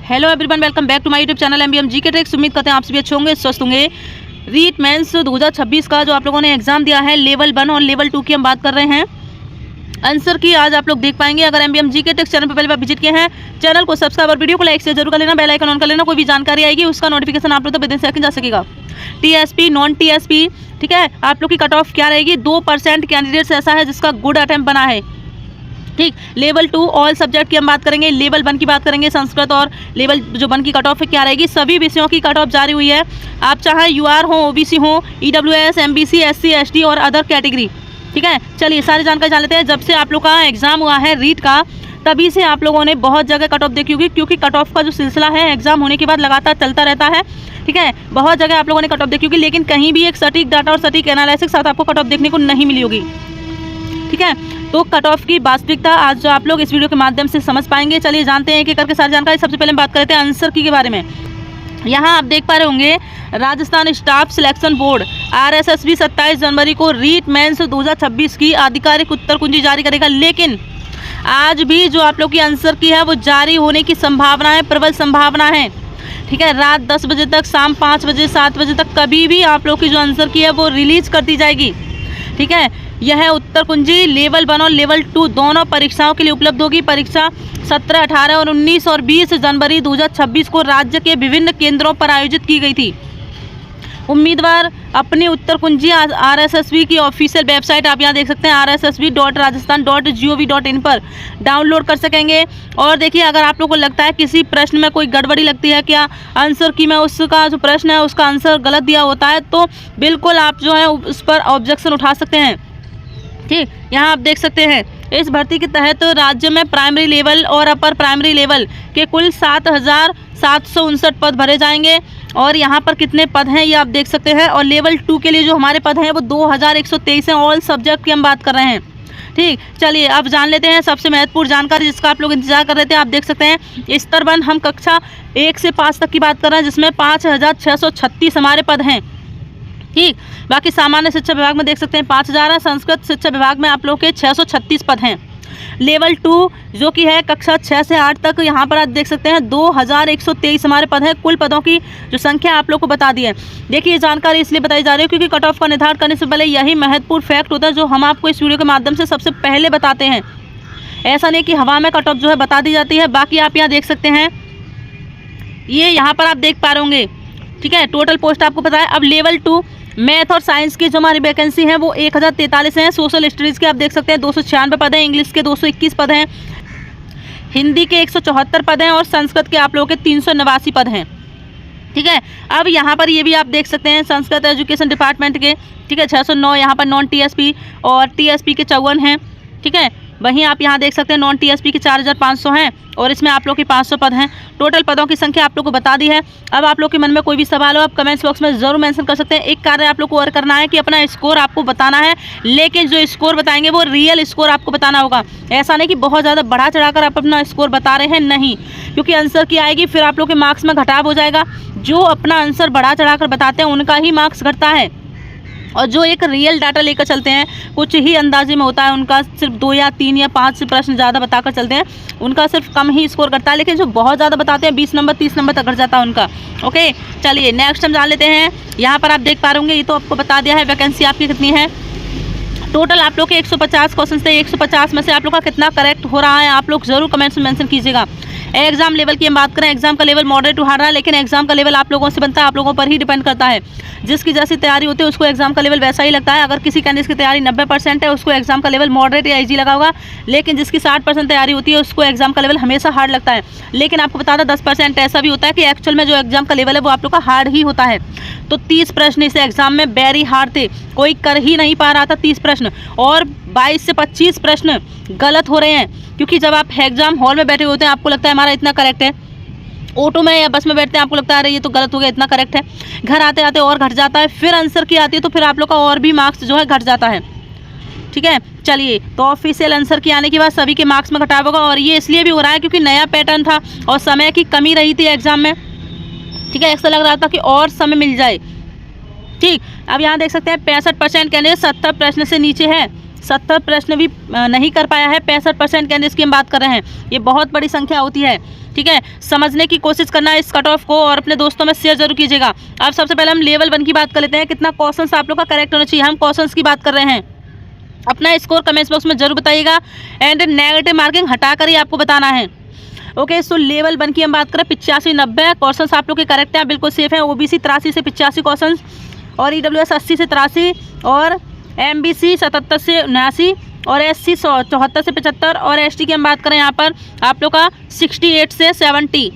Hello everyone, welcome back to my YouTube channel MBM GK tricks. उम्मीद करते हैं आप सभी अच्छे होंगे, स्वस्थ होंगे। रीट मेंस 2026 का जो आप लोगों ने एग्जाम दिया है लेवल 1 और लेवल 2 की हम बात कर रहे हैं। आंसर की आज आप लोग देख पाएंगे। अगर एमबीएम जीके ट्रिक्स चैनल पर पहली बार विजिट किए हैं, चैनल को सब्सक्राइब और वीडियो को लाइक से जरूर कर लेना, बेल आइकन ऑन कर लेना। कोई भी जानकारी आएगी उसका नोटिफिकेशन आप लोग तक विदिन सेकंड जा सकेगा। टीएसपी, नॉन टीएसपी, ठीक है, आप लोग की कट ऑफ क्या रहेगी? 2% कैंडिडेट्स ऐसा है जिसका गुड अटेम्प्ट बना है। ठीक, लेवल 2 ऑल सब्जेक्ट की हम बात करेंगे, लेवल 1 की बात करेंगे संस्कृत, और लेवल जो 1 की कट ऑफ है क्या रहेगी? सभी विषयों की कट ऑफ जारी हुई है। आप चाहे यूआर हो, ओबीसी हो, ईडब्ल्यूएस, एमबीसी, एससी, एसटी और अदर कैटेगरी। ठीक है, चलिए सारी जानकारी जान लेते हैं। जब से आप लोग का एग्जाम हुआ है रीट का, तभी से आप लोगों ने बहुत जगह कट ऑफ देखी होगी, क्योंकि कट ऑफ का जो सिलसिला है एग्जाम होने के बाद लगातार चलता रहता है। ठीक है, बहुत जगह आप लोगों ने कट ऑफ देखी होगी, लेकिन कहीं भी एक सटीक डाटा और सटीक एनालिसिस साथ आपको कट ऑफ देखने को नहीं मिली होगी। ठीक है, तो कट ऑफ की वास्तविकता आज जो आप लोग इस वीडियो के माध्यम से समझ पाएंगे। चलिए जानते हैं कि करके सारी जानकारी। सबसे पहले हम बात करते हैं आंसर की के बारे में। यहाँ आप देख पा रहे होंगे Rajasthan staff selection board RSSB 27 जनवरी को रीट मेंस 2026 की आधिकारिक उत्तर कुंजी जारी करेगा, लेकिन आज भी जो आप लोग की आंसर की है वो जारी होने की संभावना है, प्रबल संभावना है। ठीक है, रात 10 बजे तक, शाम 5 बजे, 7 बजे तक कभी भी आप लोग की जो आंसर की है वो रिलीज कर दी जाएगी। ठीक है, यह उत्तर कुंजी लेवल 1 और लेवल 2 दोनों परीक्षाओं के लिए उपलब्ध होगी। परीक्षा 17, 18 और 19 और 20 जनवरी 2026 को राज्य के विभिन्न केंद्रों पर आयोजित की गई थी। उम्मीदवार अपनी उत्तर कुंजी RSSB की ऑफिशियल वेबसाइट आप यहाँ देख सकते हैं rssb.rajasthan.gov.in पर डाउनलोड कर सकेंगे। और देखिए, अगर आप लोगों को लगता है किसी प्रश्न में कोई गड़बड़ी लगती है, क्या आंसर की में उसका जो प्रश्न है उसका आंसर गलत दिया होता है, तो बिल्कुल आप जो है उस पर ऑब्जेक्शन उठा सकते हैं। ठीक, यहाँ आप देख सकते हैं इस भर्ती के तहत राज्य में प्राइमरी लेवल और अपर प्राइमरी लेवल के कुल 7,759 पद भरे जाएंगे। और यहाँ पर कितने पद हैं ये आप देख सकते हैं। और लेवल 2 के लिए जो हमारे पद हैं वो 2,123 हैं। ऑल सब्जेक्ट की हम बात कर रहे हैं। ठीक, चलिए अब जान लेते हैं सबसे महत्वपूर्ण जानकारी जिसका आप लोग इंतजार कर रहे थे। आप देख सकते हैं स्तर 1 हम कक्षा 1 से 5 तक की बात कर रहे हैं, जिसमें 5,636 हमारे पद हैं। ठीक, बाकी सामान्य शिक्षा विभाग में देख सकते हैं 5,000 है। संस्कृत शिक्षा विभाग में आप लोग के 636 पद हैं। लेवल 2 जो कि है कक्षा 6 से 8 तक, यहाँ पर आप देख सकते हैं 2,123 हमारे पद हैं। कुल पदों की जो संख्या आप लोग को बता दी है। देखिए, ये जानकारी इसलिए बताई जा रही है क्योंकि कट ऑफ का निर्धारण करने से पहले यही महत्वपूर्ण फैक्ट होता है जो हम आपको इस वीडियो के माध्यम से सबसे पहले बताते हैं। ऐसा नहीं कि हवा में कट ऑफ जो है बता दी जाती है। बाकी आप यहाँ देख सकते हैं, ये यहाँ पर आप देख पा रहे होंगे। ठीक है, टोटल पोस्ट आपको पता है। अब लेवल 2 मैथ और साइंस की जो हमारी वैकेंसी है वो 1,043 हैं। सोशल स्टडीज़ के आप देख सकते हैं 296 पद हैं। इंग्लिश के 221 पद हैं। हिंदी के 174 पद हैं। और संस्कृत के आप लोगों के 389 पद हैं। ठीक है, अब यहाँ पर ये भी आप देख सकते हैं संस्कृत एजुकेशन डिपार्टमेंट के, ठीक है, 609 यहाँ पर नॉन टीएसपी और टीएसपी के 54 हैं। ठीक है, वहीं आप यहाँ देख सकते हैं नॉन टीएसपी के 4,500 हैं और इसमें आप लोग के 500 पद हैं। टोटल पदों की संख्या आप लोग को बता दी है। अब आप लोग के मन में कोई भी सवाल हो आप कमेंट्स बॉक्स में ज़रूर मेंशन कर सकते हैं। एक कार्य आप लोग को और करना है कि अपना स्कोर आपको बताना है, लेकिन जो स्कोर बताएंगे वो रियल स्कोर आपको बताना होगा। ऐसा नहीं कि बहुत ज़्यादा बढ़ा चढ़ाकर आप अपना स्कोर बता रहे हैं, नहीं, क्योंकि आंसर की आएगी फिर आप लोग के मार्क्स में घटाव हो जाएगा। जो अपना आंसर बढ़ा चढ़ाकर बताते हैं उनका ही मार्क्स घटता है, और जो एक रियल डाटा लेकर चलते हैं कुछ ही अंदाजे में होता है, उनका सिर्फ 2 या 3 या 5 प्रश्न ज़्यादा बताकर चलते हैं, उनका सिर्फ कम ही स्कोर करता है। लेकिन जो बहुत ज़्यादा बताते हैं 20 नंबर 30 नंबर तक घट जाता है उनका। ओके, चलिए नेक्स्ट हम जान लेते हैं। यहाँ पर आप देख पा रहे होंगे, ये तो आपको बता दिया है वैकेंसी आपकी कितनी है। टोटल आप लोग के 150 क्वेश्चन थे। 150 में से आप लोग का कितना करेक्ट हो रहा है आप लोग जरूर कमेंट्स में मेंशन कीजिएगा। एग्जाम लेवल की हम बात करें, एग्जाम का लेवल मॉडरेट टू हार्ड रहा है, लेकिन एग्जाम का लेवल आप लोगों से बनता है, आप लोगों पर ही डिपेंड करता है। जिसकी जैसी तैयारी होती है उसको एग्जाम का लेवल वैसा ही लगता है। अगर किसी कैंडिडेट की तैयारी 90% है उसको एग्जाम का लेवल मॉडरेट या इजी लगा होगा, लेकिन जिसकी 60% तैयारी होती है उसको एग्जाम का लेवल हमेशा हार्ड लगता है। लेकिन आपको बता दें 10% ऐसा भी होता है कि एक्चुअल में जो एग्जाम का लेवल है वो आप लोग का हार्ड ही होता है। तो 30 प्रश्न इस एग्जाम में वेरी हार्ड थे, कोई कर ही नहीं पा रहा था 30 प्रश्न, और 22 से 25 प्रश्न गलत हो रहे हैं। क्योंकि जब आप एग्जाम हॉल में बैठे होते हैं आपको लगता है हमारा इतना करेक्ट है, ऑटो में या बस में बैठते हैं आपको लगता है अरे ये तो गलत हो गया, इतना करेक्ट है, घर आते आते और घट जाता है, फिर आंसर की आती है तो फिर आप लोग का और भी मार्क्स जो है घट जाता है। ठीक है, चलिए तो ऑफिशियल आंसर की आने के बाद सभी के मार्क्स में घटाव होगा, और ये इसलिए भी हो रहा है क्योंकि नया पैटर्न था और समय की कमी रही थी एग्जाम में। ठीक है, ऐसा लग रहा था कि और समय मिल जाए। ठीक, अब यहाँ देख सकते हैं 65% कैंडिडेट 70 प्रश्न से नीचे है। 70 प्रश्न भी नहीं कर पाया है। 65% के अंदर इसकी हम बात कर रहे हैं। ये बहुत बड़ी संख्या होती है, ठीक है। समझने की कोशिश करना इस कट ऑफ को और अपने दोस्तों में शेयर जरूर कीजिएगा। अब सबसे पहले हम लेवल 1 की बात कर लेते हैं। कितना क्वेश्चन आप लोग का करेक्ट होना चाहिए, हम क्वेश्चन की बात कर रहे हैं। अपना स्कोर कमेंट्स बॉक्स में जरूर बताइएगा एंड नेगेटिव मार्किंग हटाकर ही आपको बताना है। ओके, सो लेवल 1 की हम बात करें 85-90 क्वेश्चन आप लोग के करेक्ट हैं, बिल्कुल सेफ हैं। ओबीसी 83 से 85 क्वेश्चन और ईडब्ल्यूएस 80 से 83 और एमबीसी 77 से 79 और एससी 74 से 75 और एसटी की हम बात करें यहाँ पर आप लोग का 68 से 70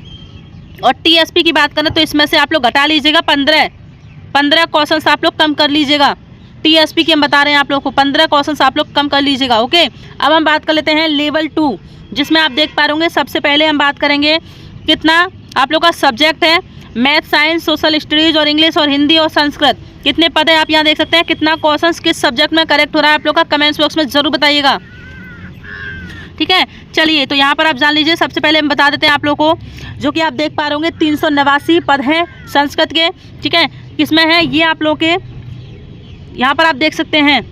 और टीएसपी की बात करें तो इसमें से आप लोग घटा लीजिएगा 15 क्वेश्चन आप लोग कम कर लीजिएगा। टीएसपी की हम बता रहे हैं आप लोग को 15 क्वेश्चन आप लोग कम कर लीजिएगा। ओके, अब हम बात कर लेते हैं लेवल 2, जिसमें आप देख पा रहे सबसे पहले हम बात करेंगे कितना आप लोग का सब्जेक्ट है, मैथ, साइंस, सोशल स्टडीज और इंग्लिश और हिंदी और संस्कृत। कितने पद है आप यहाँ देख सकते हैं। कितना क्वेश्चंस किस सब्जेक्ट में करेक्ट हो रहा है आप लोग का कमेंट्स बॉक्स में जरूर बताइएगा, ठीक है। चलिए, तो यहाँ पर आप जान लीजिए। सबसे पहले हम बता देते हैं आप लोग को, जो कि आप देख पा रहे होंगे 389 पद हैं संस्कृत के, ठीक है। किसमें है ये आप लोग के यहाँ पर आप देख सकते हैं,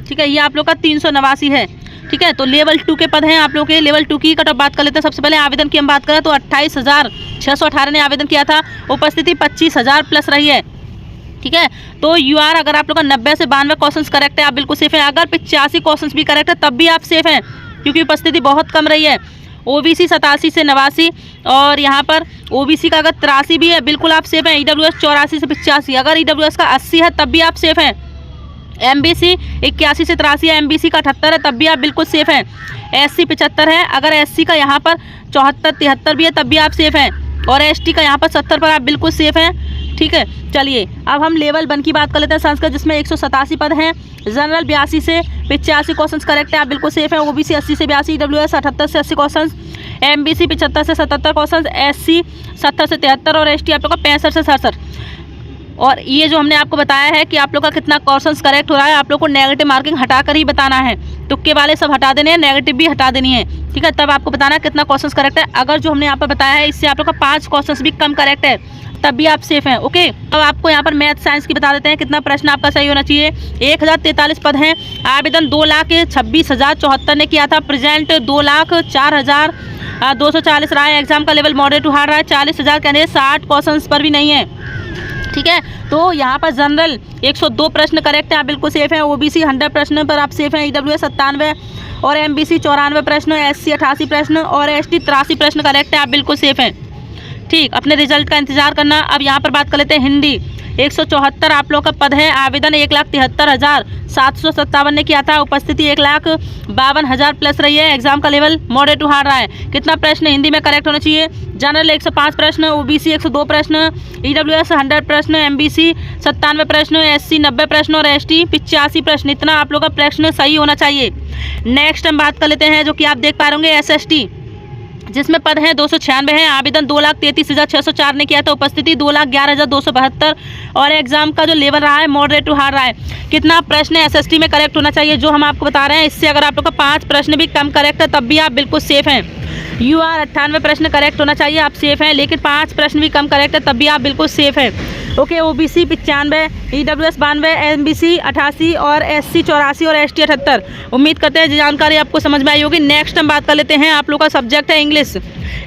ठीक है। ये आप लोग का 389 है, ठीक है। तो लेवल 2 के पद हैं आप लोग के। लेवल 2 की कट ऑफ बात कर लेते हैं। सबसे पहले आवेदन की हम बात करें तो 28,618 ने आवेदन किया था। उपस्थिति 25,000 प्लस रही है, ठीक है। तो यूआर अगर आप लोग का 90 से 92 क्वेश्चन करेक्ट है, आप बिल्कुल सेफ है। अगर 85 क्वेश्चन भी करेक्ट है तब भी आप सेफ हैं, क्योंकि उपस्थिति बहुत कम रही है। ओबीसी 87 से 89 और यहाँ पर ओबीसी का अगर 83 भी है, बिल्कुल आप सेफ हैं। ईडब्ल्यूएस 84 से 85, अगर ईडब्ल्यूएस का 80 है तब भी आप सेफ हैं। एमबीसी 81 से 83 है, एमबीसी का 78 है तब भी आप बिल्कुल सेफ हैं। एससी 75 है, अगर एससी का यहाँ पर 74-73 भी है तब भी आप सेफ हैं। और एसटी का यहाँ पर 70 पर आप बिल्कुल सेफ हैं, ठीक है। चलिए, अब हम लेवल 1 की बात कर लेते हैं संस्कृत, जिसमें 187 पद हैं। जनरल 82 से 85 क्वेश्चन करेक्ट है, आप बिल्कुल सेफ हैं। ओबीसी 80 से 82, ईडब्ल्यूएस 78 से 80 क्वेश्चन, एमबीसी 75 से 77 क्वेश्चन, एससी 70 से 73 और एसटी आप लोग का 65 से 67। और ये जो हमने आपको बताया है कि आप लोग का कितना क्वेश्चन करेक्ट हो रहा है, आप लोग को नेगेटिव मार्किंग हटाकर ही बताना है। तुक्के वाले सब हटा देने हैं, नेगेटिव भी हटा देनी है, ठीक है। तब आपको बताना है कितना क्वेश्चन करेक्ट है। अगर जो हमने यहाँ पर बताया है इससे आप लोग का 5 क्वेश्चन भी कम करेक्ट है तब भी आप सेफ हैं, ओके। अब आपको यहाँ पर मैथ साइंस की बता देते हैं कितना प्रश्न आपका सही होना चाहिए। 1043 पद हैं। आवेदन 2,26,074 ने किया था। प्रेजेंट 2,04,240 रहा है। एग्जाम का लेवल मॉडरेट टू हार्ड रहा है। 40,000 कैंडिडेट 60 क्वेश्चन पर भी नहीं है, ठीक है। तो यहाँ पर जनरल 102 प्रश्न करेक्ट है, आप बिल्कुल सेफ हैं। ओबीसी 100 प्रश्न पर आप सेफ हैं। ईडब्ल्यूएस 97 और एमबीसी 94 प्रश्न, एससी 88 प्रश्न और एसटी 83 प्रश्न करेक्ट है, आप बिल्कुल सेफ हैं, ठीक। अपने रिजल्ट का इंतजार करना। अब यहाँ पर बात कर लेते हैं हिंदी। 174 आप लोग का पद है। आवेदन 1,73,757 ने किया था। उपस्थिति 1,52,000 प्लस रही है। एग्जाम का लेवल मॉडरेट टू हार्ड रहा है। कितना प्रश्न हिंदी में करेक्ट होना चाहिए। जनरल 105 प्रश्न, ओबीसी 102 प्रश्न, ईडब्ल्यूएस 100 प्रश्न, एमबीसी 97 प्रश्न, एससी 90 प्रश्न और एसटी 85 प्रश्न। इतना आप लोग का प्रश्न सही होना चाहिए। नेक्स्ट हम बात कर लेते हैं, जो कि आप देख पा रहे एसएसटी, जिसमें पद हैं 296 हैं। आवेदन 2,33,604 ने किया था। उपस्थिति 2,11,272 और एग्जाम का जो लेवल रहा है मॉडरेट टू हार्ड रहा है। कितना प्रश्न एसएसटी में करेक्ट होना चाहिए, जो हम आपको बता रहे हैं। इससे अगर आप लोग का 5 प्रश्न भी कम करेक्ट है तब भी आप बिल्कुल सेफ हैं। यूआर 98 प्रश्न करेक्ट होना चाहिए, आप सेफ हैं। लेकिन 5 प्रश्न भी कम करेक्ट है तब भी आप बिल्कुल सेफ हैं, ओके। ओबीसी 95, ईडब्ल्यूएस 92, एमबीसी 88 और एससी 84 और एसटी 78। उम्मीद करते हैं जानकारी आपको समझ में आई होगी। नेक्स्ट हम बात कर लेते हैं, आप लोग का सब्जेक्ट है इंग्लिश।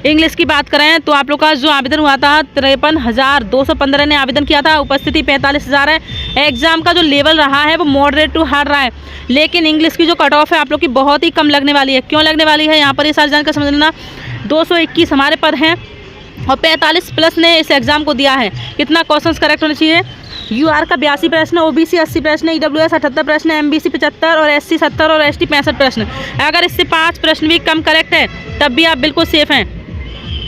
इंग्लिश की बात करें तो आप लोग का जो आवेदन हुआ था 53,215 ने आवेदन किया था। उपस्थिति 45,000 है। एग्जाम का जो लेवल रहा है वो मॉडरेट टू हार्ड रहा है। लेकिन इंग्लिश की जो कट ऑफ है आप लोग की बहुत ही कम लगने वाली है। क्यों लगने वाली है, यहाँ पर ये सारी जानकारी समझ लेना। 221 हमारे पद हैं और 45 प्लस ने इस एग्जाम को दिया है। कितना क्वेश्चन करेक्ट होना चाहिए। यूआर का 82 प्रश्न, ओबीसी 80 प्रश्न, ईडब्ल्यूएस 78 प्रश्न, एमबीसी 75 और एससी 70 और एसटी 65 प्रश्न। अगर इससे 5 प्रश्न भी कम करेक्ट है तब भी आप बिल्कुल सेफ हैं,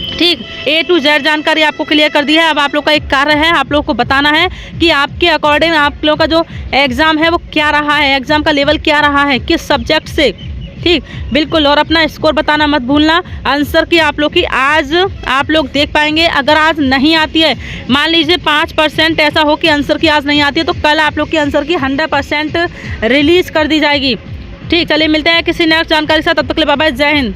ठीक। A to Z जानकारी आपको क्लियर कर दी है। अब आप लोग का एक कार्य है, आप लोग को बताना है कि आपके अकॉर्डिंग आप लोग का जो एग्ज़ाम है वो क्या रहा है, एग्ज़ाम का लेवल क्या रहा है, किस सब्जेक्ट से, ठीक, बिल्कुल। और अपना स्कोर बताना मत भूलना। आंसर की आप लोग की आज आप लोग देख पाएंगे। अगर आज नहीं आती है, मान लीजिए 5% ऐसा हो कि आंसर की आज नहीं आती है, तो कल आप लोग की आंसर की 100% रिलीज़ कर दी जाएगी, ठीक। चलिए मिलते हैं किसी नेक्स्ट जानकारी के साथ, तब तक के लिए बाय बाय, जय हिंद।